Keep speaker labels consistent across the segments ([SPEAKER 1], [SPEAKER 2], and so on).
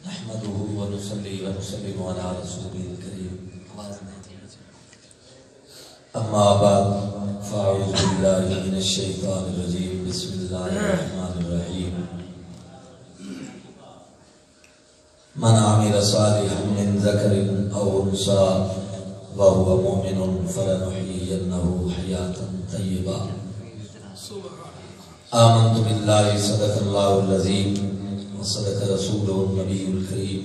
[SPEAKER 1] نحمده ونصلي ونسلم على رسوله الكريم اما بعد فاعوذ بالله من الشيطان الرجيم بسم الله الرحمن الرحيم من عمل صالحا من ذكر او انثى وهو مؤمن فلنحيينه حياة طيبة آمنت بالله صدق الله العظيم وصدق رسوله النبي الكريم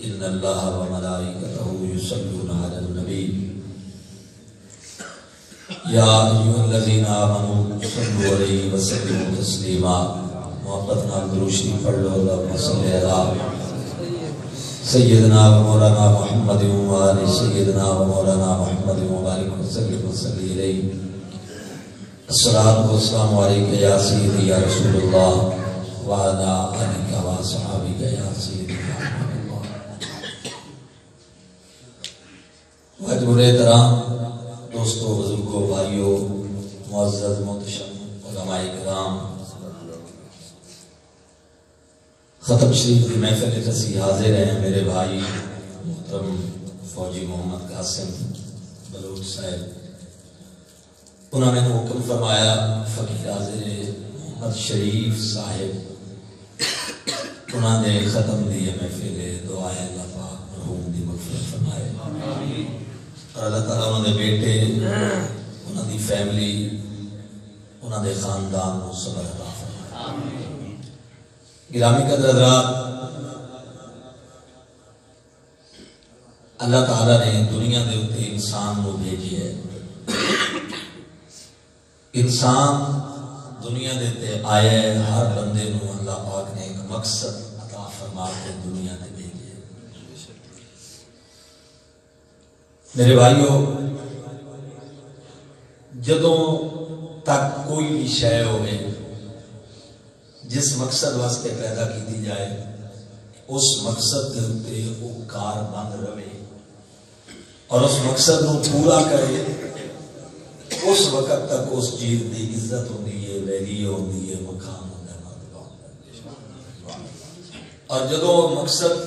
[SPEAKER 1] إن الله وملائكته يصلون على النبي يا أيها الذين آمنوا صلوا عليه وسلموا تسليما محبتنا دروشی پڑھ لو اللهم صل على سيدنا ومولانا محمد وآل سيدنا ومولانا محمد وبارك وسلم وصلي عليه الصلاة والسلام عليك يا سيدي يا رسول الله وعلى آلك وصحابك يا سيدي يا رحمة الله واجب احترام دوستو بزرگو بھائیو معزز محتشم علماء کرام ختم شریف کی محفل رسی حاضر ہیں میرے بھائی محترم فوجی محمد قاسم بلوچ صاحب انہوں نے حکم فرمایا فقیر حاضر محمد شریف صاحب انہوں نے ختم دیئے محفل دعائے اللہ پاک مرحوم دی مغفرت فرمائے اور اللہ تعالیٰ انہوں نے بیٹے انہوں نے فیملی انہوں نے خاندان کو صبر عطا فرمائے گرامی قدر حضرات اللہ تعالیٰ نے دنیا دے اوپر انسان کو بھیجی ہے انسان دنیا دیتے آئے ہر بندے نو اللہ پاک نے ایک مقصد عطا فرما کے دنیا دے بھیجے میرے بھائیو جدوں تک کوئی بھی شے ہوئے جس مقصد واسطے پیدا کی دی جائے اس مقصد کے اوپر وہ کار بند رہے اور اس مقصد کو پورا کرے اس وقت تک اس چیز دی عزت ہوندی ہے ویلیو ہوندی ہے مقام ہوندہ ہے اور جدو مقصد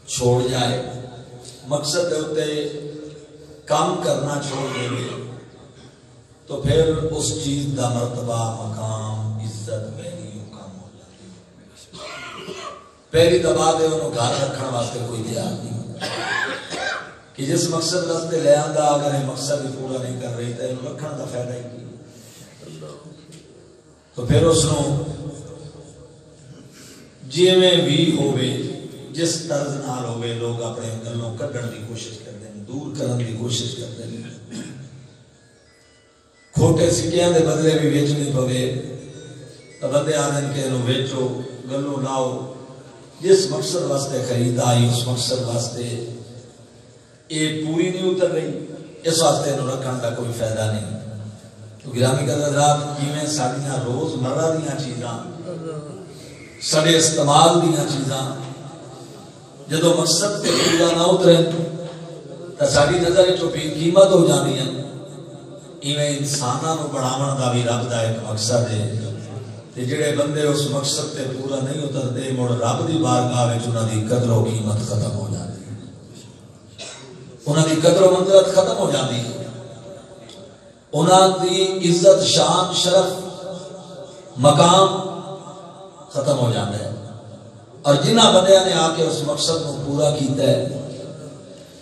[SPEAKER 1] چھوڑ جائے مقصد ہوتے کام کرنا چھوڑ دے تو پھر اس چیز دا مرتبہ مقام عزت ویلیو کام ہو جاتی پہلی دبا دے انہوں گھر رکھنے واسطے کوئی تیار نہیں کہ جس مقصد راستے لے آندا اگر یہ مقصد بھی پورا نہیں کر رہی تو انہوں رکھنے دا فائدہ ہی کی تو پھر اس نو جی میں بھی ہوئے جس طرز نال ہوئے لوگ اپنے گلوں کڈن دی کوشش کرتے ہیں دور کرن دی کوشش کرتے ہیں کھوٹے سکیاں دے بدلے بھی ویچنی پوے تو بندے آدھن کے انہوں ویچو گلوں لاؤ جس مقصد واسطے خریدا آئی اس مقصد واسطے یہ پوری نہیں اتر رہی اس واسطے انہوں رکھن کا کوئی فائدہ نہیں تو گرامی قدر رات کیویں ساڑیاں روز مرہ دیاں چیزاں سڑے استعمال دیاں چیزاں جدو مقصد تے پورا نہ اترے تو ساڑی نظر جو بھی قیمت ہو جانی ہے ایویں انساناں نو بڑھاون دا بھی رب دا ایک مقصد ہے تے جڑے بندے اس مقصد تے پورا نہیں اترتے مڑ رب دی بارگاہ وچ انہاں دی قدر و قیمت ختم ہو جاتی انہاں دی قدر و منزلت ختم ہو جاتی انہاں دی عزت شان شرف مقام ختم ہو جاتا ہے اور جنہ بندیاں نے آ کے اس مقصد کو پورا کیتا ہے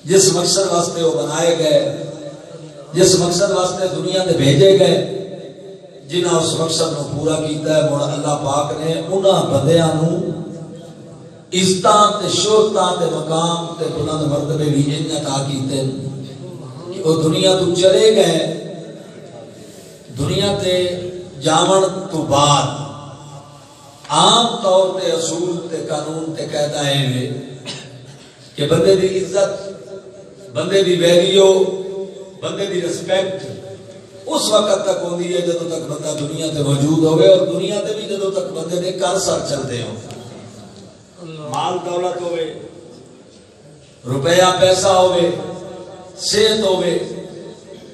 [SPEAKER 1] جس مقصد واسطے وہ بنائے گئے جس مقصد واسطے دنیا میں بھیجے گئے جنہ اس مقصد کو پورا کیتا ہے مولا اللہ پاک نے انہاں بندیاں نو عزتاں تے شہرتاں تے مقام تے بلند مرتبے بھی انہیں عطا کیتے کہ وہ دنیا تو چلے گئے دنیا تے جاون تو بعد عام طور تے اصول تے قانون تے کہتا ہے کہ بندے دی عزت بندے دی ویلیو بندے دی رسپیکٹ اس وقت تک ہوندی ہے جدوں تک بندہ دنیا تے موجود ہوئے اور دنیا تے بھی جدوں تک بندے دے کر سر چلتے ہوں مال دولت ہوئے روپیہ پیسہ ہوئے صحت ہوئے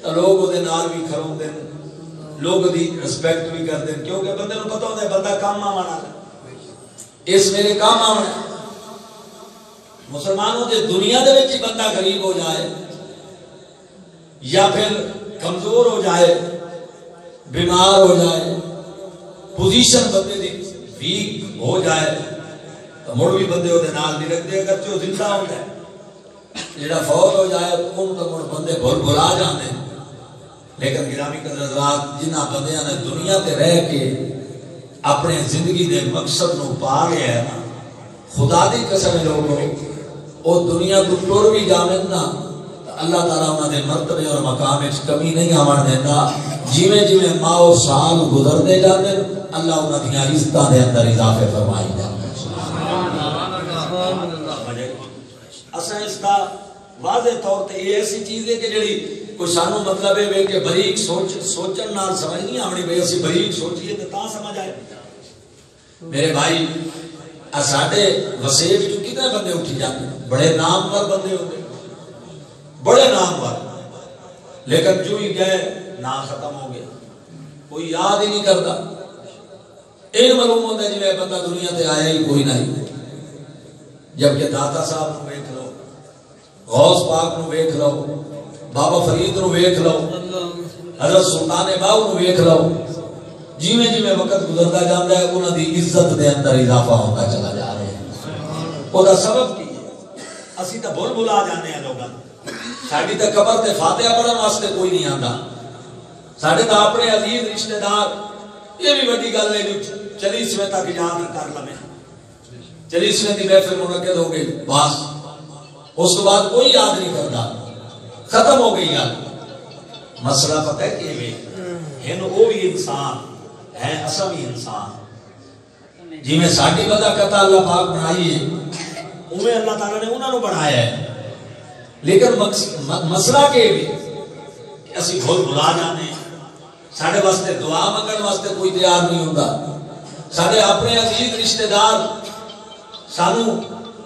[SPEAKER 1] تو لوگ دے نال بھی کھڑوں دے لوگ دی رسپیکٹ بھی کر دیں کیونکہ بندے نو پتہ ہوتا ہے بندہ کام آنا اس میرے کام آنا ہے۔ مسلمانوں کے دنیا دے وچ ہی بندہ غریب ہو جائے یا پھر کمزور ہو جائے، بیمار ہو جائے، پوزیشن بندے دی ویک ہو جائے تو مڑ بھی بندے وہ نال نہیں رکھتے، اگر جو زندہ ہوتا ہے جڑا فوت ہو جائے تو ان کا مڑ بندے بھلا جاتے ہیں۔ لیکن گرامی قدر حضرات، جنہ بندیاں نے دنیا تے رہ کے اپنے زندگی دے مقصد نو پا لیا ہے نا، خدا دی قسم لوگوں وہ دنیا تو ٹر بھی جاویں نا اللہ تعالیٰ انہاں دے مرتبے اور مقام وچ کمی نہیں آون دیندا۔ جویں جویں ماہ سال گزرتے جاندے اللہ انہاں دیاں رزقاں دے اندر اضافے فرمائی جاندا۔ اساں اس کا واضح طور تے یہ ایسی چیز ہے کہ جڑی کوئی سانو مطلب ہے کہ بریک سوچن نال سمجھ نہیں آونی، بھئی اسی بریک سوچیے تے تاں سمجھ آئے۔ میرے بھائی ساڈے وسیب جو کتنے بندے اٹھی جاتے ہیں، بڑے نامور بندے ہوتے ہیں، بڑے نامور، لیکن جو ہی گئے نام ختم ہو گیا، کوئی یاد ہی نہیں کرتا۔ ایک معلوم ہوتا ہے جی بندہ دنیا تے آیا ہی کوئی نہیں، جبکہ داتا صاحب نو ویکھ لو، غوث پاک نو ویکھ لو، بابا فرید نو ویکھ لو، حضرت سلطان باؤ نو ویکھ لو، جیویں جیویں وقت گزرتا جاتا ہے انہاں دی عزت دے اندر اضافہ ہوتا چلا جا رہا ہے۔ او دا سبب کی ہے؟ اسی تے بھول بھلا جانے ہیں لوگاں، ساڈی تے قبر تے فاتحہ پڑھن واسطے کوئی نہیں آندا، ساڈے تے اپنے عزیز رشتہ دار، یہ بھی بڑی گل ہے جو 40ویں تک یاد کر لویں، 40ویں دی محفل منعقد ہو گئی بس اس کے بعد کوئی یاد نہیں کرتا، ختم ہو گئی گل۔ مسئلہ پتہ ہے کہ ہن وہ بھی انسان ہے، اصل بھی انسان، جی میں ساڈی بداقت اللہ پاک بنائی ہے اویں اللہ تعالیٰ نے انہوں نے بنایا ہے، لیکن مسئلہ کہ بھی کہ اسی بھول بھلا جانے، ساڈے واسطے دعا منگن واسطے کوئی تیار نہیں ہوتا، ساڈے اپنے عزیز رشتہ دار سانو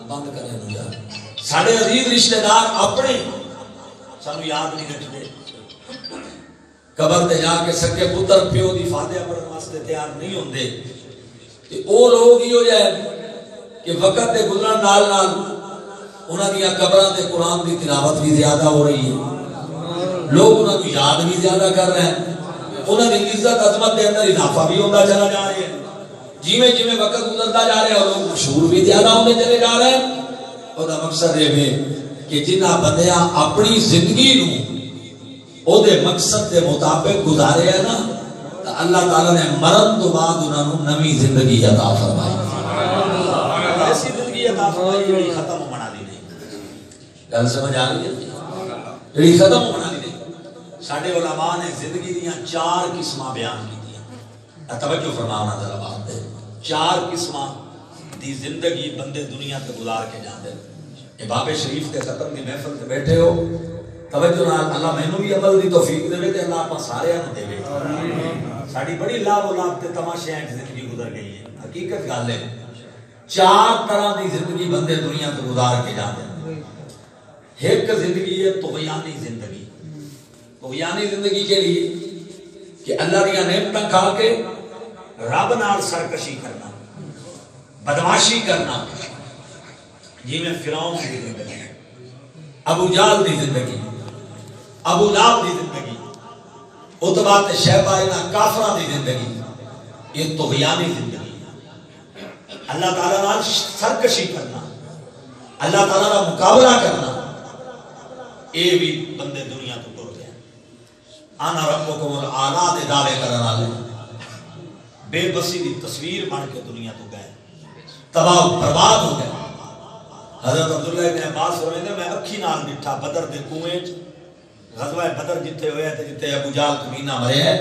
[SPEAKER 1] بند کرے نو یار، ساڈے عزیز رشتہ دار اپنے سانو یاد نہیں رکھتے، قبر تے جا کے سکے پتر پیو دی فاتحہ پڑھن واسطے تیار نہیں ہوندے، تے او لوگ ہی ہو جائے کہ وقت دے گزرن نال نال انہاں دیاں قبراں تے قرآن دی تلاوت بھی زیادہ ہو رہی ہے، لوگ انہاں کو یاد بھی زیادہ کر رہے ہیں، انہاں دی عزت عظمت دے اندر اضافہ بھی ہوتا چلا جا رہا ہے، جیویں جیویں وقت گزرتا جا رہا ہے اور لوگ مشہور بھی زیادہ ہوتے چلے جا رہے ہیں۔ او دا مقصد یہ ہے کہ جنہ بندیاں اپنی زندگی نو او دے مقصد دے مطابق گزارے ہیں نا تو اللہ تعالیٰ نے مرن تو بعد انہوں نے نوی زندگی عطا فرمائی، ایسی زندگی عطا فرمائی جڑی ختم بنا دی نہیں۔ گل سمجھ آ رہی ہے؟ جڑی ختم بنا دی نہیں۔ ساڈے علماء نے زندگی دیاں 4 قسماں بیان کی، توجہ فرمانا ذرا بات ہے، 4 قسماں دی زندگی بندے دنیا تے گزار کے جاندے۔ اے بابے شریف کے ختم دی محفل تے بیٹھے ہو، توجہ نال اللہ مینوں بھی عمل دی توفیق دے تے اللہ اپنا سارے نوں دے۔ ساڈی بڑی لا اولاد تے تماشے ہیں زندگی گزر گئی ہے، حقیقت گل ہے 4 طرح دی زندگی بندے دنیا تے گزار کے جاندے۔ ایک زندگی ہے طغیانی زندگی۔ طغیانی زندگی کے لیے کہ اللہ دیاں نعمتاں کھا کے رب نال سرکشی کرنا، بدماشی کرنا، جی میں فرعون دی زندگی، ابو جہل دی زندگی، ابو لہب دی زندگی، عتبہ تے شیبہ انہاں کافراں دی زندگی، یہ طغیانی زندگی، اللہ تعالیٰ نال سرکشی کرنا، اللہ تعالیٰ کا مقابلہ کرنا، یہ بھی بندے دنیا تو ٹر گئے۔ انا ربکم الاعلی دے دعوے کرن والے بے بسی دی تصویر بن کے دنیا تو گئے، تباہ و برباد ہو گئے۔ حضرت عبداللہ ابن عباس فرماتے ہیں میں اکھی نال ڈٹھا بدر دے کنویں وچ، غزوہ بدر جتھے ہویا تے جتھے ابو جہل کمینہ مرے ہے،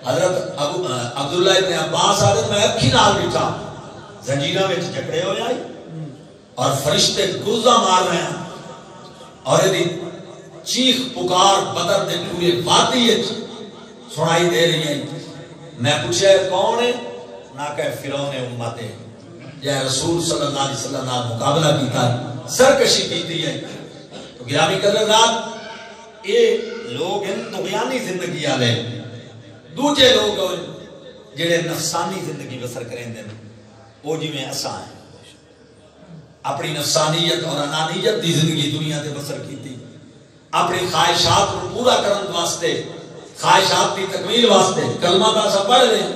[SPEAKER 1] حضرت عبداللہ ابن عباس آدھے میں اکھی نال ڈٹھا زنجیراں وچ جکڑے ہویا اور فرشتے گرزاں مار رہے ہیں اور یہ چیخ پکار بدر دے پورے وادی سنائی دے رہی ہیں۔ میں پوچھا کون ہے؟ نہ کہ فرعون امت ہے، یا رسول صلی اللہ علیہ وسلم نے مقابلہ کیتا ہے، سرکشی کیتی ہے۔ تو گرامی قدردان یہ لوگ ہیں طغیانی زندگی والے، دوجے لوگ جڑے نفسانی زندگی بسر کریں دے وہ جی میں اساں ہیں اپنی نفسانیت اور انانیت دی زندگی دنیا تے بسر کی تھی اپنی خواہشات کو پورا کرنے واسطے خواہشات کی تکمیل واسطے کلمہ تا سب پڑھ لیں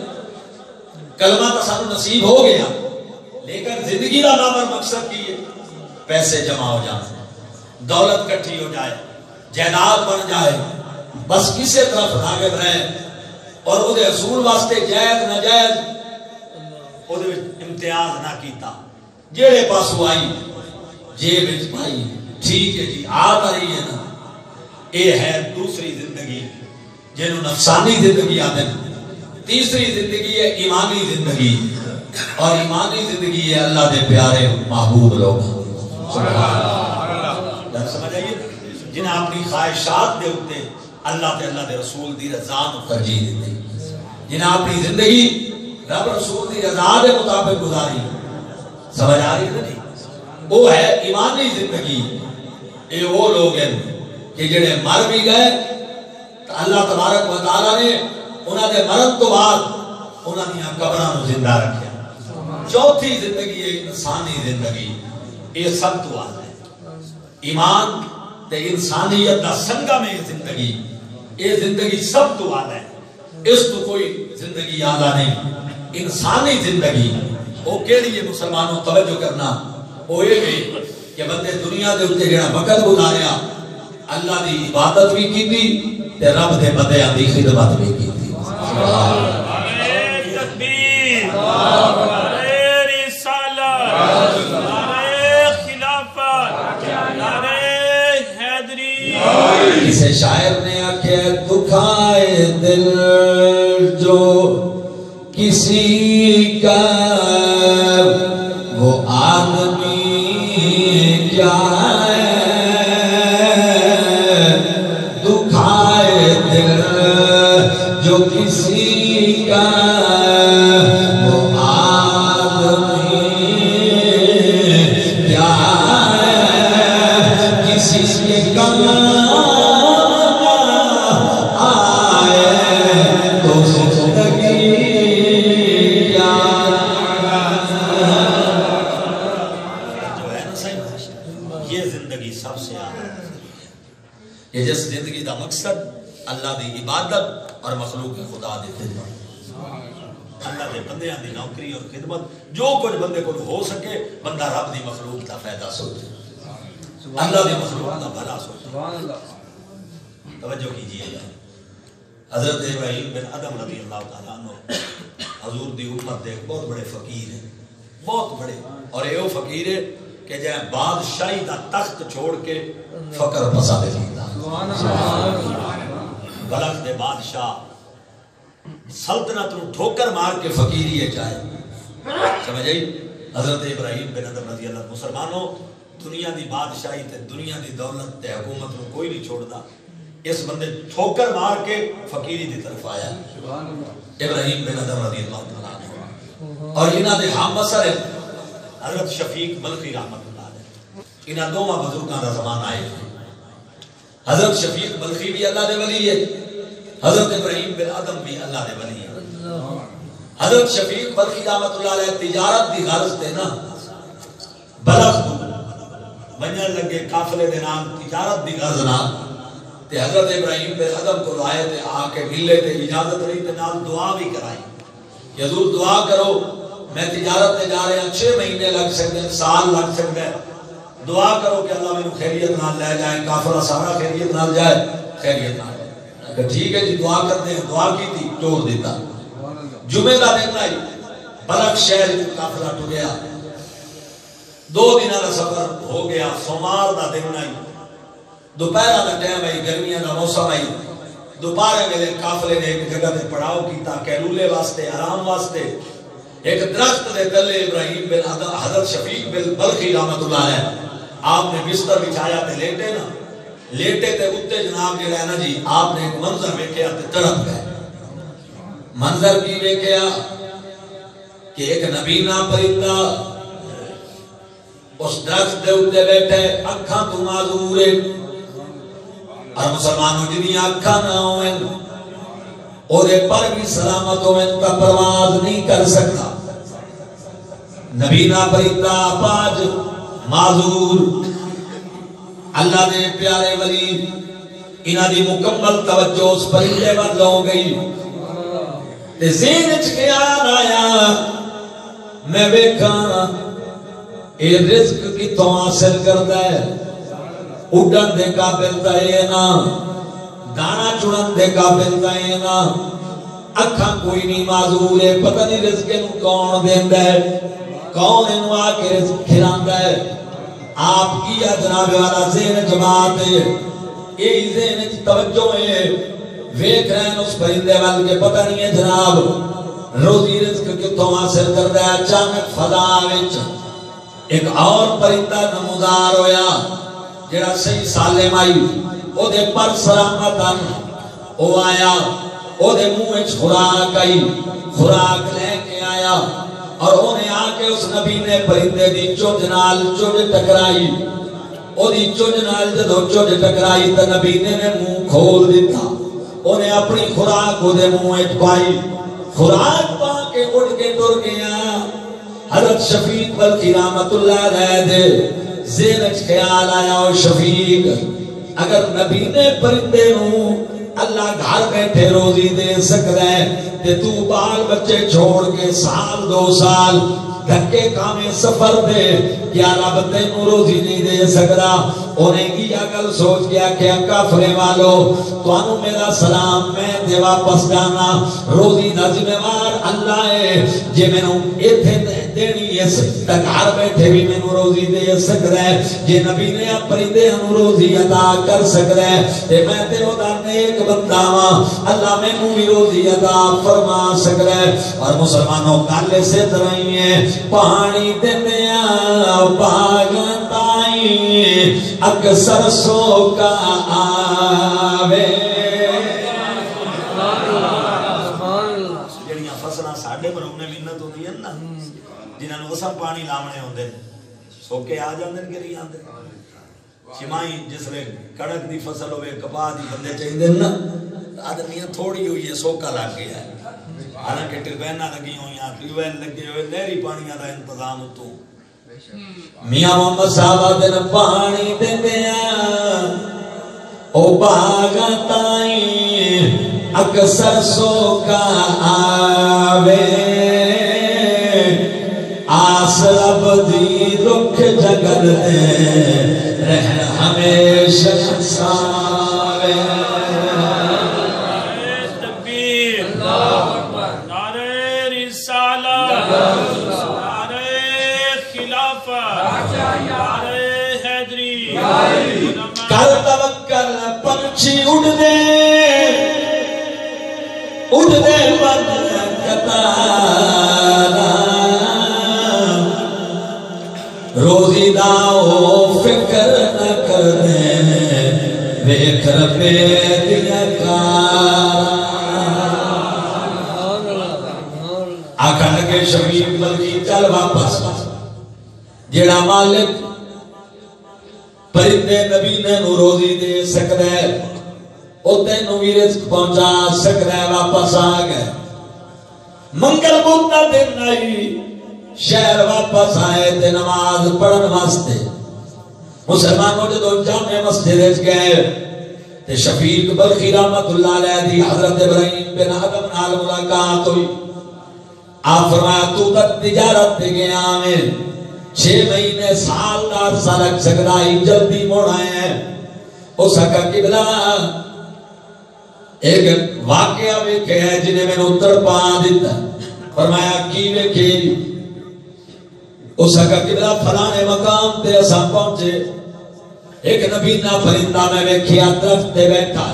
[SPEAKER 1] کلمہ تا سانو نصیب ہو گیا لیکن زندگی دا نامر مقصد کی ہے پیسے جمع ہو جائیں دولت کٹھی ہو جائے جائیداد بن جائے بس کسی طرف راغب رہے اور وہ اصول واسطے جائز ناجائز وہ امتیاز نہ کیتا جیڑے پاسو آئی جیب وچ پائی ٹھیک ہے جی آ رہی ہے نا یہ ہے دوسری زندگی جنہوں نفسانی زندگی آتے ہیں تیسری زندگی ہے ایمانی زندگی اور ایمانی زندگی ہے اللہ دے پیارے محبوب لوگ سمجھ آئیے جنہیں اپنی خواہشات دے ہوتے اللہ دے رسول دی رضا نو ترجیح دیتے جنہیں اپنی زندگی رب رسول دی رضا دے مطابق گزاری سمجھ آ رہی ہے نہیں وہ ہے ایمانی زندگی یہ وہ لوگ ہیں کہ جڑے مر بھی گئے تو اللہ تبارک و تعالیٰ نے انہوں نے مرن تو بعد انہوں نے قبران زندہ رکھیا چوتھی زندگی ہے انسانی زندگی یہ سب تو آتا ہے ایمان تے انسانیت دا سنگم ہے زندگی یہ زندگی سب تو آتا ہے اس تو کوئی زندگی آدھا نہیں انسانی زندگی وہ کیڑی ہے مسلمانوں توجہ کرنا وہ یہ ہے کہ بندے دنیا دے اتے جڑا وقت گزاریا اللہ دی عبادت بھی کی تھی تے رب دے بندے دی خدمت بھی کی تھی
[SPEAKER 2] تکبیر نعرہ رسالت نعرہ خلافت نعرہ حیدری
[SPEAKER 1] کسی شاعر نے آکھے دکھائے دل جو کسی کا وہ آدمی کیا دکھائے دل جو کسی کا وہ آدمی کیا کسی کے کم آئے تو زندگی یہ جس زندگی دا مقصد اللہ دی عبادت اور مخلوق خدا دی خدمت اللہ دے بندیاں دی نوکری اور خدمت جو کچھ بندے کو ہو سکے بندہ رب دی مخلوق دا فائدہ سوچے اللہ دی مخلوق دا بھلا سوچے توجہ کیجئے حضرت ابراہیم بن ادم رضی اللہ تعالیٰ عنہ حضور دی امت دے بہت بڑے فقیر ہیں بہت بڑے اور یہ فقیر ہے کہ جائے بادشاہی دا تخت چھوڑ کے فقر پسا دے دیتا بلخ دے بادشاہ سلطنت نو ٹھوکر مار کے فقیری ہے چاہے سمجھ آئی حضرت ابراہیم بن ادم رضی اللہ مسلمانوں دنیا دی بادشاہی تے دنیا دی دولت تے حکومت نو کوئی نہیں چھوڑ دا اس بندے ٹھوکر مار کے فقیری دی طرف آیا ابراہیم بن ادم رضی اللہ تعالیٰ اور انہاں دے ہم مسئل حضرت شفیق ملکی رحمت اللہ علیہ انہاں دوما بزرگاں دا زمان آئے حضرت شفیق ملکی بھی اللہ دے ولی ہے حضرت ابراہیم بن ادم بھی اللہ دے ولی ہے حضرت شفیق ملکی رحمت اللہ علیہ تجارت دی غرض تے نا بلخ تو ونجن لگے قافلے دے نام تجارت دی غرض نام تے حضرت ابراہیم بن ادم کو لائے تے آ کے ملے تے اجازت رہی تے نام دعا بھی کرائی کہ حضور دعا کرو میں تجارت تے جا رہے ہیں 6 مہینے لگ سکتے ہیں سال لگ سکتے ہیں دعا کرو کہ اللہ میں خیریت نال لے جائیں کافرہ سارا خیریت نال جائے خیریت نال کہ ٹھیک ہے جی دعا کرتے ہیں دعا کی تھی ٹور دیتا جمعہ دا دن آئی بلخ شہر کافرہ ٹو گیا 2 دن کا سفر ہو گیا سومار دا دن آئی دوپہر دا ٹائم آئی گرمیاں دا موسم آئی دوپہر ویلے قافلے نے ایک جگہ تے پڑاؤ کیتا کیلولے واسطے آرام واسطے ایک درخت دے تلے ابراہیم بن حضرت شفیق بن بلخی رحمت اللہ علیہ آپ نے بستر بچھایا تے لیٹے نا لیٹے تے اتے جناب جو ہے نا جی آپ نے ایک منظر ویکھیا تے تڑپ گئے منظر کی ویکھیا کہ ایک نبینا پرندہ اس درخت دے اتے بیٹھے اکھاں تو معذور اور مسلمانوں جنہیں اکھاں نہ ہوئے اور ایک پر بھی سلامت ہوئے تا پرواز نہیں کر سکتا نبینا پرندہ پاج معذور اللہ دے پیارے ولی انہاں دی مکمل توجہ اس پرندے وال ہو گئی تے ذہن وچ خیال آیا میں ویکھاں اے رزق کتوں حاصل کردا ہے اڈن دے قابل تے اے نا دانا چڑن دے قابل تے اے نا اکھاں کوئی نہیں معذور ہے پتہ نہیں رزق نو کون دیندا ہے کون انو آ کے رزق کھلاندا ہے آپ کی جناب والا ذہن جماعت ہے یہ ذہن توجہ ہے ویکھ رہے ہیں اس پرندے وال کے پتہ نہیں ہے جناب روزی رزق کتوں حاصل کردا ہے اچانک فضا وچ ایک اور پرندہ نمودار ہویا جڑا صحیح سالم آئی او دے پر سلامتاً او آیا او دے منہ وچ خوراک آئی خوراک لے کے آیا اور انہیں آ کے اس نبی نے پرندے دی چونج نال چونج ٹکرائی او دی چونج نال جدو چونج ٹکرائی تے نبی نے منہ کھول دیتا انہیں اپنی خوراک او دے منہ وچ پائی خوراک پا کے اڑ کے ٹر گیا حضرت شفیق بلخی رحمت اللہ علیہ دے ذہن وچ خیال آیا او شفیق اگر نبی نے پرندے نو اللہ گھر بیٹھے روزی دے سکتا ہے تے تو بال بچے چھوڑ کے سال دو سال دھکے کامے سفر دے کیا رب تینوں روزی نہیں دے سکتا انہیں کی اگل سوچ گیا کہ کافرے والو تو انہوں میرا سلام میں دے واپس جانا روزی دا ذمہ وار اللہ ہے جے میں نوں ایتھے دینی ہے تک گھر بیٹھے بھی میں نوں روزی دے سکتا ہے جے نبی نے پرندے ہم روزی عطا کر سکتا ہے تے میں تے او دا نیک بندہ ہاں اللہ میں نوں بھی روزی عطا فرما سکتا ہے اور مسلمانوں گل سے طرح ہی ہے پانی دیندیاں باغاں تائیں اکثر سو کا آوے
[SPEAKER 3] جڑیاں فصلاں ساڈے برونے محنت ہوندی ہے نا جنہاں نوں اساں پانی لاونے ہوندے سوکے آ جاندے کہ نہیں آندے چھمائی جس لے کڑک دی فصل ہوئے کپاہ دی بندے چاہیے نا آدمیاں تھوڑی ہوئی ہے سوکا لگ گیا ہے حالانکہ ٹربینہ لگی ہوئی ہیں ٹیوبویل لگے ہوئے نہری پانیاں دا انتظام تو
[SPEAKER 1] میاں محمد صاحب دن پانی دیندیاں او باغاں تائیں اکثر سوکا آوے آس رب دی رکھ جگل دے رہن ہمیشہ ساوے کل توکل پنچھی اڑ دے بن کتارا روزی داؤ فکر نہ کرنے ویکھ ربے دیا کارا آکھا لگے شفیق بلخی چل واپس جیڑا مالک پرندے نبی نے نو روزی دے سکتا ہے او تینوں بھی رزق پہنچا سکتا ہے واپس آ گئے منگل بدھ دا دن آئی شہر واپس آئے تے نماز پڑھن واسطے مسلمانوں جدو جامع مسجد وچ گئے تے شفیق بلخی رحمت اللہ علیہ دی حضرت ابراہیم بن ادم نال ملاقات ہوئی آپ فرمایا تو تک تجارت دے گیا میں 6 مہینے سال دا عرصہ لگ سکتا ہے جلدی موڑ آئے ہیں اس کا قبلہ ایک واقعہ ویکھے ہے جنہیں میں نے اتر پا دیتا فرمایا کی ویکھے اس کا قبلہ فلانے مقام تے اساں پہنچے ایک نبینا پرندہ میں ویکھیا درخت تے بیٹھا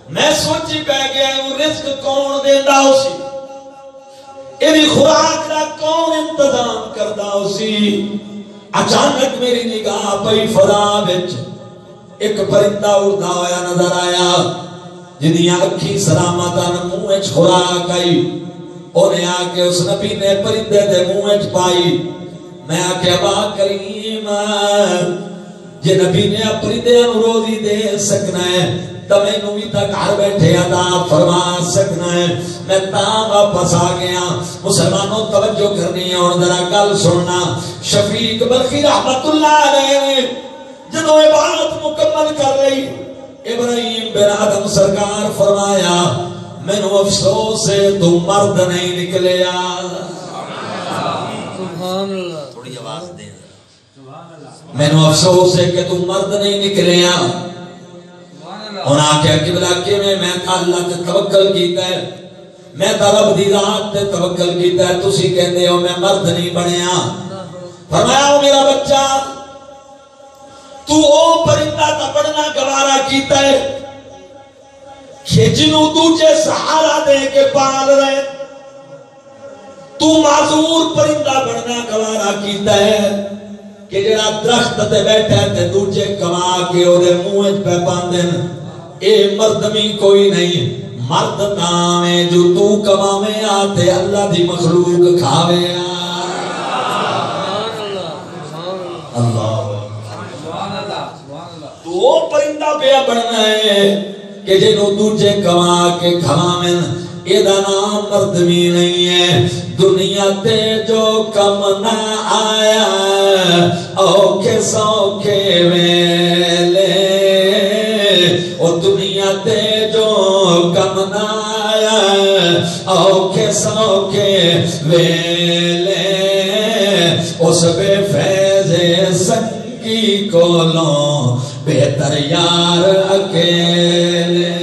[SPEAKER 1] میں سوچی پہ گیا وہ رزق کون دیندا اسی ایوی خوراک دا کون انتظام کردا اسی اچانک میری نگاہ پئی فضا وچ ایک پرندہ اڑدا ہویا نظر آیا جدیاں اکھی سلامتاں منہ وچ خوراک آئی انہیں آ کے اس نبی نے پرندے دے منہ وچ پائی میں آ کے با کریم جے نبی نے پرندے نوں روزی دے سکنا ہے تو مینوں بھی تا گھر بیٹھے عطا فرما سکنا ہے. میں تاں واپس آ گیا. مسلمانوں توجہ کرنی ہے اور ذرا گل سننا. شفیق بلخی رحمت اللہ علیہ جدوں یہ بات مکمل کر رہی ابراہیم بن آدم سرکار فرمایا مینوں افسوس ہے تو مرد نہیں نکلیا.
[SPEAKER 4] سبحان اللہ.
[SPEAKER 3] تھوڑی آواز دے.
[SPEAKER 1] مینوں افسوس ہے کہ تو مرد نہیں نکلیا. انہاں آکھیا قبلہ کیویں میں اللہ تے توکل کیتا ہے میں تے رب دی ذات تے توکل کیتا ہے تسی کہندے ہو میں مرد نہیں بنیا. فرمایا او میرا بچہ تو او پرندہ تا بڑنا گوارا کیتا ہے کہ جنوں دوجے سہارا دے کے پال رہے. تو معذور پرندہ بڑنا گوارا کیتا ہے کہ جڑا درخت تے بیٹھا ہے تے دوجے کما کے اودے منہ وچ پہ پاندن. اے مردمی کوئی نہیں. مرد تاں جو تو کماویں آ تے اللہ دی مخلوق کھاویں آ. اللہ تو او پرندہ پیا بننا ہے کہ جنوں دوجے کما کے کھاویں. اے دا نام مردمی نہیں ہے. دنیا تے جو کم نہ آیا اوکھے سوکھے ویلے او دنیا تے جو کم نہ آیا اوکھے سوکھے ویلے اس بے فیض سنگی کولوں بہتر یار اکیلے.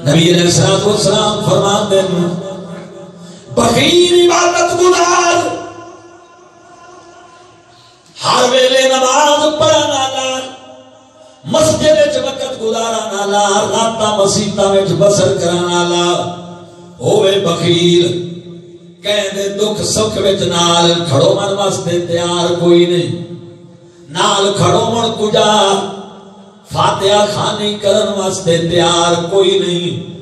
[SPEAKER 1] نبی علیہ السلام فرماتے ہیں بخیل عبادت گزار ہر ویلے نماز پڑھنا لا مسجد وچ وقت گزارنا لا راتاں مسیتاں وچ بسر کرنا لا ہوے بخیل کہندے دکھ سکھ وچ نال کھڑو من واسطے تیار کوئی نہیں. نال کھڑو من کجا فاتحہ خانی کرن واسطے تیار کوئی نہیں.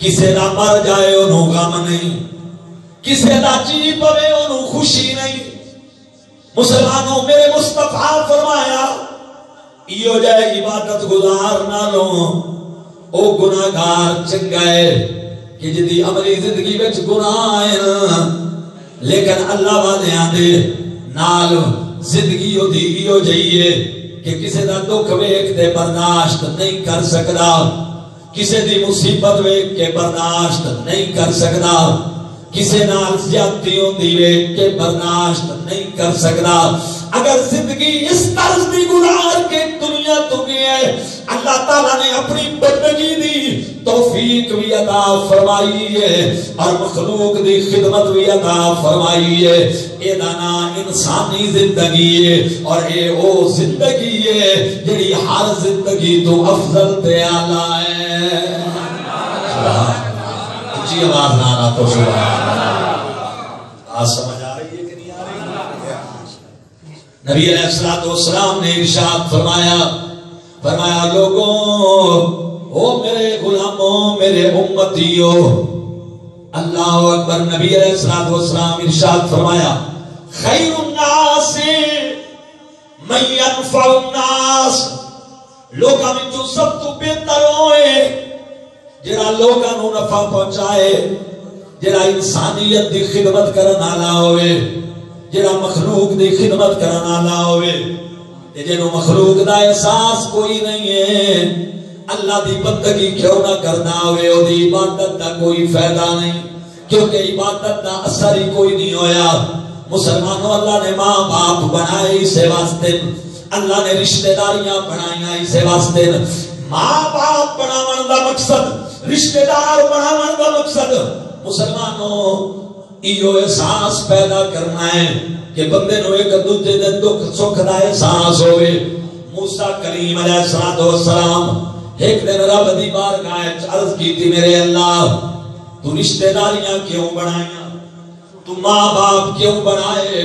[SPEAKER 1] کسے دا مر جائے انہوں غم نہیں. کسے دا جی پوے انہوں خوشی نہیں. مسلمانوں میرے مصطفیٰ فرمایا ایو جائے عبادت گزار نہ لو او گناہگار چنگا ہے کہ جدی عملی زندگی وچ گناہ ہے لیکن اللہ والے آندے نال زندگی ہو دی ایو جائیے کہ کسے دا دکھ ویکھ تے برداشت نہیں کر سکدا. کسے دی مصیبت ویکھ کے برداشت نہیں کر سکدا. کسے نال زیادتی ہوندی ویکھ کے برداشت نہیں کر سکدا. اگر زندگی اس طرز دی گزار کے دنیا تو گیا ہے اللہ تعالیٰ نے اپنی بندگی دی توفیق بھی عطا فرمائی ہے اور مخلوق دی خدمت بھی عطا فرمائی ہے. اے دانا انسانی زندگی ہے اور اے او زندگی ہے جڑی ہر زندگی تو افضل تے اعلیٰ ہے. اچھی آواز نہ آنا تو سبحان اللہ. آج سمجھ آ رہی ہے کہ نہیں آ رہی؟ نبی علیہ السلام نے ارشاد فرمایا لوگوں او میرے غلاموں میرے امتیوں اللہ اکبر. نبی علیہ السلام ارشاد فرمایا خیر الناس من ينفع الناس. لوگاں وچوں سب تو بہتر ہوئے جڑا لوگاں نوں نفع پہنچائے جڑا انسانیت دی خدمت کرن والا ہوئے جڑا مخلوق دی خدمت کرن والا ہوئے. تے جنوں مخلوق دا احساس کوئی نہیں ہے اللہ دی بندگی کیوں نہ کرنا ہوئے او دی عبادت دا کوئی فائدہ نہیں کیونکہ عبادت دا اثر ہی کوئی نہیں ہویا. مسلمانوں اللہ نے ماں باپ بنائے اسے واسطے اللہ نے رشتہ داریاں بنائیاں اسے واسطے. ماں باپ بناون دا مقصد رشتہ دار بناون دا مقصد مسلمانوں ایو احساس پیدا کرنا ہے کہ بندے نو ایک دوجے دے دکھ سکھ دا احساس ہوئے. موسیٰ کلیم علیہ السلام ایک دن رب دی بارگاہ وچ عرض کیتی میرے اللہ تو رشتہ داریاں کیوں بنائیاں تو ماں باپ کیوں بنائے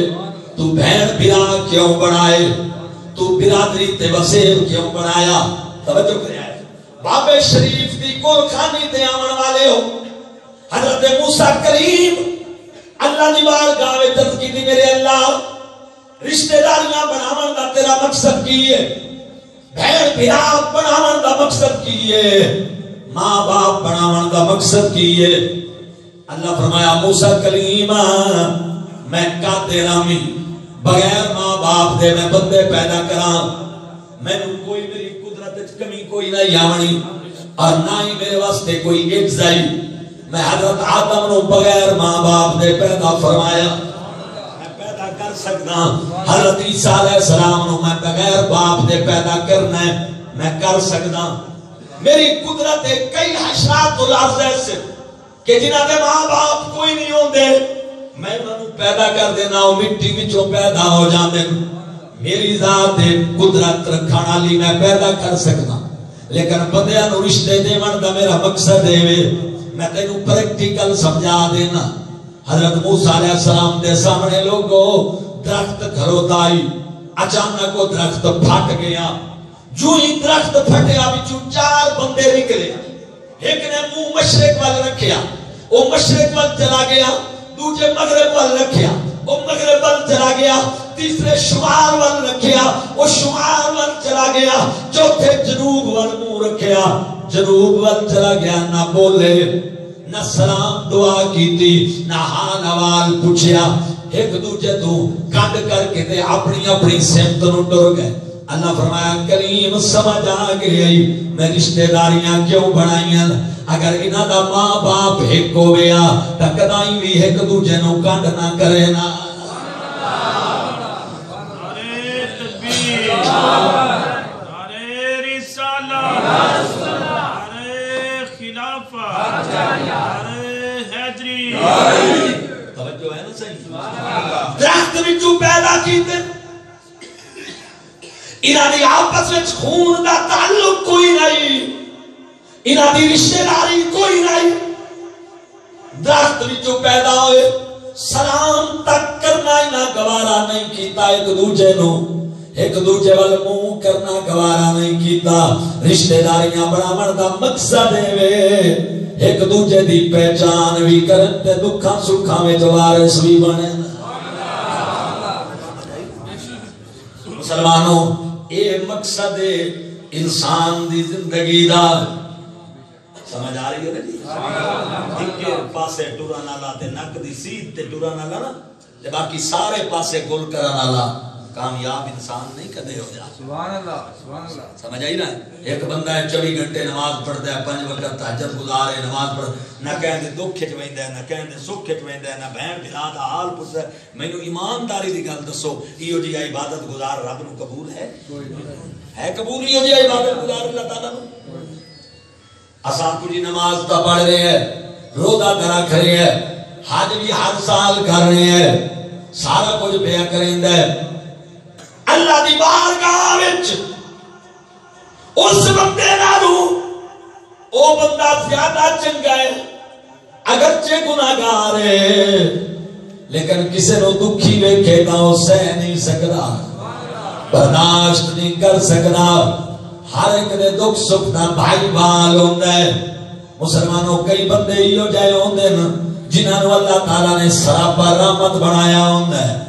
[SPEAKER 1] تو بہن بھرا کیوں بنائے تو برادری تے وسیب کیوں بنایا. توجہ کرے بابے شریف دی کل خانی تے آمن والے ہو حضرت موسیٰ کریم اللہ دی بارگاہ وچ عرض کیتی میرے اللہ رشتہ داریاں بناون دا تیرا مقصد کی ہے؟ بھیڑ بھرا بناون دا مقصد کی ہے؟ ماں باپ بناون دا مقصد کی ہے؟ اللہ فرمایا موسیٰ کلیمہ میں کاتے رامی بغیر ماں باپ دے میں بندے پیدا کراں، میں نے کوئی میری قدرت کمی کوئی نہیں آونی اور نہ ہی میرے واسطے کوئی اجزائی، میں حضرت آدم نو بغیر ماں باپ دے پیدا فرمایا، میں پیدا کر سکنا حضرت عیسیٰ علیہ السلام نو میں بغیر باپ دے پیدا کرنا ہے میں کر سکنا، میری قدرت ہے کئی حشرات الارض ایسے کہ جنہاں دے ماں باپ کوئی نہیں ہوندے میں انہوں پیدا کر دینا وہ مٹی وچوں پیدا ہو جاندے، میری ذات قدرت رکھانا لی میں پیدا کر سکنا، لیکن بندیاں نو رشتے دیوان دا میرا مقصد ہے، میں تینوں پریکٹیکل سمجھا دینا۔ حضرت موسیٰ علیہ السلام دے سامنے لوگو درخت کھروتا آئی، اچانک وہ درخت پھٹ گیا، جو ہی درخت پھٹیا بچوں 4 بندے نکلے، ایک نے منہ مشرق وال رکھیا وہ مشرق وال چلا گیا، دوسرے مغرب وال رکھیا وہ مغرب وال چلا گیا، تیسرے شمال وال رکھیا وہ شمال وال چلا گیا، چوتھے جنوب وال منہ رکھیا جنوب وال چلا گیا، نہ بولے نہ سلام دعا کیتی نہ حال حوال پوچھیا، ایک دوجے تو کڈ کر کے تے اپنی اپنی سمت نو ٹر گئے۔ اللہ فرمایا کریم سمجھ آ گئی میں رشتہ داریاں کیوں بنائیاں، اگر انہاں دا ماں باپ ایک ہو گیا تے کدائی بھی ایک دوجے نو کڈ نہ کرے نا۔
[SPEAKER 2] نعرہ تکبیر، نعرہ رسالت، نعرہ خلافت، نعرہ حیدری،
[SPEAKER 1] توجہ ہے نا صحیح؟ درخت وچوں پیدا کیتے انہاں دی آپس وچ خون دا تعلق کوئی نہیں، انہاں دی رشتہ داری کوئی نہیں، درخت وچوں پیدا ہوئے سلام تک کرنا انہاں گوارا نہیں کیتا، ایک دوجے نو ایک دوجے وال منہ کرنا گوارا نہیں کیتا، رشتہ داریاں بناون دا مقصد ہے ایک دوجے دی پہچان بھی کرن تے دکھاں سکھاں وچ وارث بھی بنن۔ مسلمانوں اے مقصد انسان دی زندگی دا، سمجھ آ رہی ہے نا جی؟ ایک پاسے ٹورا نالا تے نک دی سیدھ تے ٹورا نالا نا تے باقی سارے پاسے گل کرا نالا، کامیاب انسان نہیں کدے ہو جا۔
[SPEAKER 4] سبحان اللہ، سبحان اللہ۔
[SPEAKER 1] سمجھ آئی نا؟ ایک بندہ ہے 24 گھنٹے نماز پڑھتا ہے، 5 وقت تہجد گزارے نماز پڑھ، نہ کہندے دکھ کھچ ویندا ہے، نہ کہندے سکھ کھچ ویندا ہے، نہ بہن بھرا دا حال پوچھدا ہے، مینوں ایمانداری دی گل دسو ایہو جی عبادت گزار رب نو قبول ہے قبول ایہو جی عبادت گزار اللہ تعالیٰ نو؟ اساں کچھ نماز تا پڑھ رہے ہیں، روزہ کرا کھڑے ہیں، حج بھی ہر سال کر رہے ہیں، سارا کچھ پیا کریندا ہے، اللہ دی بارگاہ وچ اس بندے نالوں او بندہ زیادہ چنگا ہے، اگرچہ گناہگار ہے لیکن کسے نو دکھی ویکھے تا او سہ نہیں سکدا، برداشت نہیں کر سکدا، ہر ایک دے دکھ سکھ دا بھائی بال ہوندا ہے۔ مسلمانوں کئی بندے ایو جائے ہوندے نا جنہاں نو اللہ تعالیٰ نے سراپا رحمت بنایا ہوندا ہے۔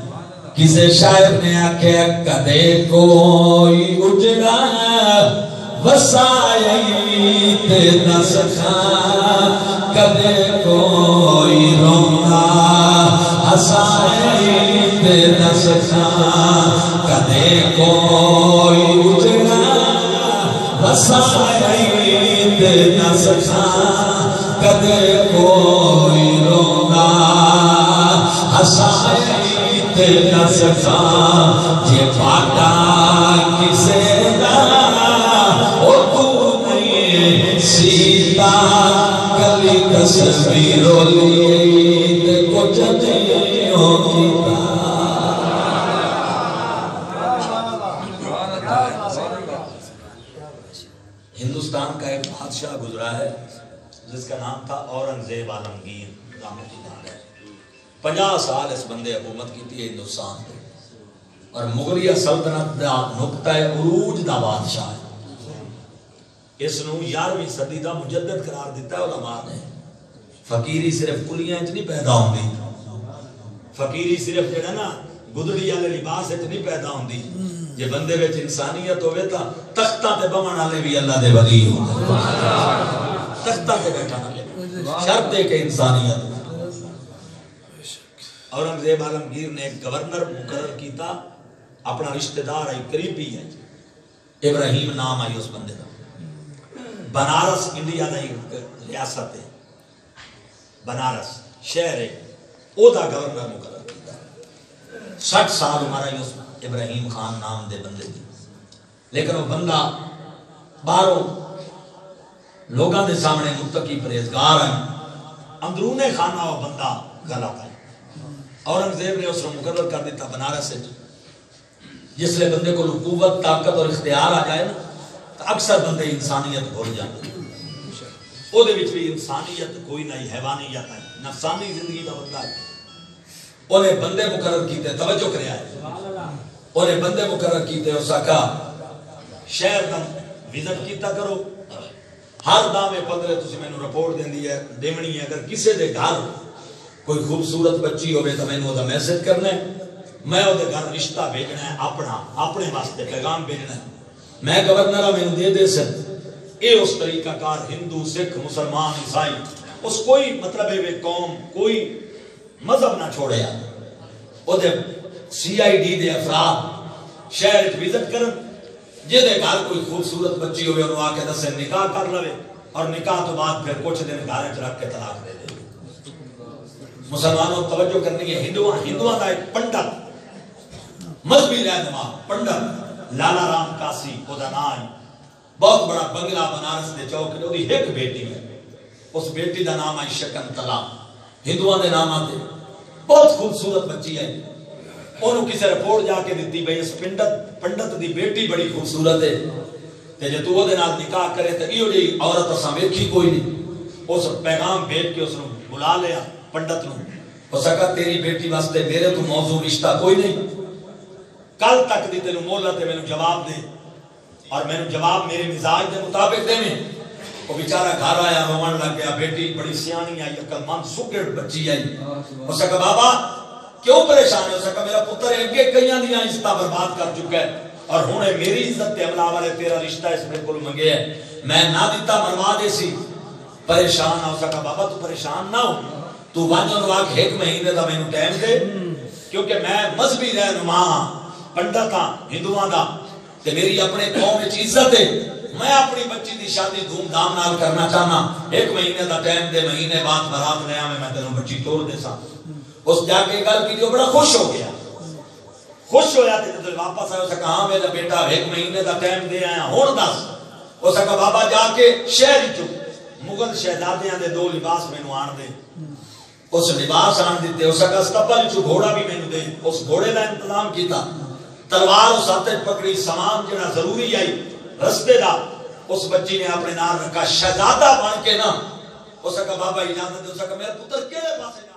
[SPEAKER 1] کسے شاعر نے آکھیا کدے کوئی اجڑا وسائی تے نہ سکھا، کدے کوئی رونا ہسائی تے نہ سکھا، کدے کوئی اجڑا وسائی تے نہ سکھا، کدے کوئی رونا ہسائی تے نہ سکھا، یہ پاٹا کسے دا او تو نہیں سیتا، کلی تصویروں لیے تے کچھ نہیں ہوتا۔ ہندوستان کا ایک بادشاہ گزرا ہے جس کا نام تھا اورنگزیب عالمگیر، 50 سال اس بندے حکومت کی تھی ہندوستان پہ، اور مغلیہ سلطنت دا نقطہ عروج دا بادشاہ ہے۔ اس نو 11ویں صدی دا مجدد قرار دیتا ہے علماء نے۔ فقیری صرف کلیاں چ نہیں پیدا ہوندی، فقیری صرف جڑا نا
[SPEAKER 3] گدڑی والے لباس وچ نہیں پیدا ہوندی جے بندے وچ انسانیت ہوے تا تختاں تے بمن والے بھی اللہ دے ولی ہوندے تختاں تے بیٹھن والے شرط ہے کہ انسانیت اورنگزیب عالمگیر نے ایک گورنر مقرر کیتا اپنا رشتہ دار ہے قریبی ہے ابراہیم نام آئی اس بندے کا بنارس انڈیا دا ریاست ہے بنارس شہر ہے او دا گورنر مقرر کیتا 60 سال عمر ہے اس ابراہیم خان نام دے بندے دی لیکن وہ بندہ باہروں لوگاں دے سامنے متقی پرہیزگار ہے اندرون خانہ وہ بندہ غلط ہے اورنگزیب نے اس کو مقرر کر دیتا بنارس سے جس لئے بندے کو قوت طاقت اور اختیار آ جائے نا تو اکثر بندے انسانیت بھول جاتے او دے وچ بھی انسانیت کوئی نہیں حیوانیت ہے نفسانی زندگی دا بندہ ہے انہیں بندے مقرر کیتے توجہ کریا ہے انہیں بندے مقرر کیتے اس کا شہر دا وزٹ کیتا کرو ہر دامے 15 تسی میں رپورٹ دیندی ہے دیونی ہے اگر کسے دے گھر کوئی خوبصورت بچی ہوئے تو میں نے وہ میسج کرنا ہے میں وہ گھر رشتہ بھیجنا ہے اپنے واسطے پیغام بھیجنا ہے میں گورنر میں دے دے سن اے اس طریقہ کار ہندو سکھ مسلمان عیسائی اس کوئی مطلب ہے قوم کوئی مذہب نہ چھوڑے وہ دے CID دے افراد شہر وزٹ کرن جے دے گھر کوئی خوبصورت بچی ہوئے انہوں آ کے دسے نکاح کر لوے اور نکاح تو بعد پھر کچھ دن گھر رکھ کے طلاق دے دے مسلمانوں توجہ کرنی ہے ہندوان دا ایک پنڈت مذہبی رہنما پنڈت لالا رام کاسی کو دا نام بہت بڑا بنگلہ بنارس دے چوک نے دی ایک بیٹی ہے اس بیٹی دا نام ہے شکنتلا ہندوان دے نام آتے بہت خوبصورت بچی ہے انہوں کسی رپورٹ جا کے دیتی بھئی اس پنڈت دی بیٹی بڑی خوبصورت ہے تے جو تو وہ دے نال نکاح کرے تو ایو جی عورت اساں ویکھی کوئی نہیں اس پیغام بھیج کے اس نے بلا لیا پنڈت نو ہو سکا تیری بیٹی واسطے میرے تو موضوع رشتہ کوئی نہیں کل تک دی تینوں مہلت ہے میں نے جواب دے اور میں نے جواب میرے مزاج دے مطابق دے میں وہ بیچارہ گھر آیا روان لگ گیا بیٹی بڑی سیانی آئی عقل مند سکڑ بچی آئی ہو سکا بابا کیوں پریشان ہے ہو سکا میرا پتر اگے کئیاں دیاں عزتاں برباد کر چکا ہے اور ہونے میری عزت تے عملہ والے تیرا رشتہ اس میں کل منگے ہے میں نہ دیتا مروا دے سی پریشان ہو سکا بابا تو پریشان نہ ہو تو بانجوں نواک 1 مہینے دا میں نے ٹائم دے کیونکہ میں مذہبی رہنما پنڈت ہاں ہندوان دا تے میری اپنے قوم وچ عزت ہے میں اپنی بچی دی شادی دھوم دھام نال کرنا چاہنا 1 مہینے دا ٹائم دے مہینے بعد برات لے آویں میں تینوں بچی توڑ دے سا اس جا کے گل کی جو بڑا خوش ہو گیا خوش ہویا تے جب واپس آیا اس کہا ہاں میرا بیٹا 1 مہینے دا ٹائم دے آیا ہن دس اس کہا بابا جا کے شہر وچ مغل شہزادیاں دے 2 لباس مینوں آن دے اس لباس آن دیتے اس کا استقبال چو گھوڑا بھی میں نے دے اس گھوڑے کا انتظام کیتا تلوار اس ہاتھ پکڑی سامان جڑا ضروری آئی رستے دا اس بچی نے اپنے نال رکھا شہزادہ بن کے نا اس کا بابا اجازت دے اس کا میرا پتر کیڑے پاسے